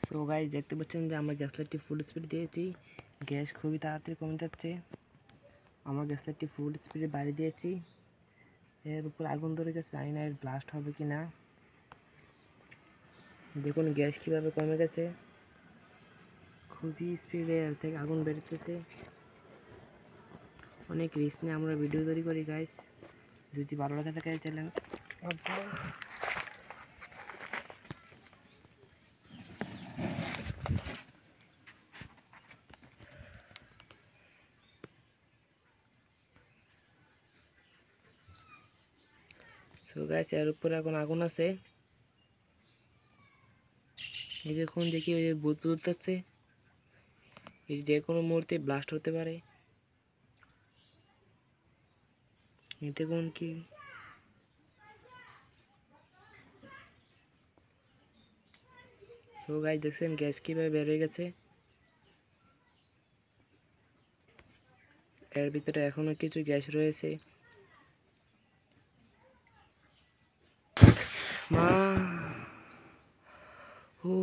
So guys দেখতে পাচ্ছেন যে আমরা গ্যাস লাইটটি ফুল স্পিড দিয়েছি, গ্যাস খুবই তাড়াতাড়ি কমে যাচ্ছে। আমরা গ্যাস লাইটটি ফুল স্পিডে বাড়িয়ে দিয়েছি, এর উপর আগুন ধরে গেছে, জানি না এর ব্লাস্ট হবে কি না। দেখুন গ্যাস কীভাবে কমে গেছে, খুবই স্পিডে এর থেকে আগুন বেরোতেছে। অনেক রিস্ক নিয়ে আমরা ভিডিও তৈরি করি গাইস। যদি ভালো লাগে থাকে চ্যানেল সো গাইস এর উপরে এখন আগুন আছে। এই দেখুন দেখি ওই বুদ উঠতেছে, এই যে কোনো মুহূর্তে ব্লাস্ট হতে পারে। এই দেখুন কি সো গাইস দেখছেন গ্যাস কীভাবে বের হয়ে গেছে। এর ভিতরে এখনো কিছু গ্যাস রয়েছে। মা ও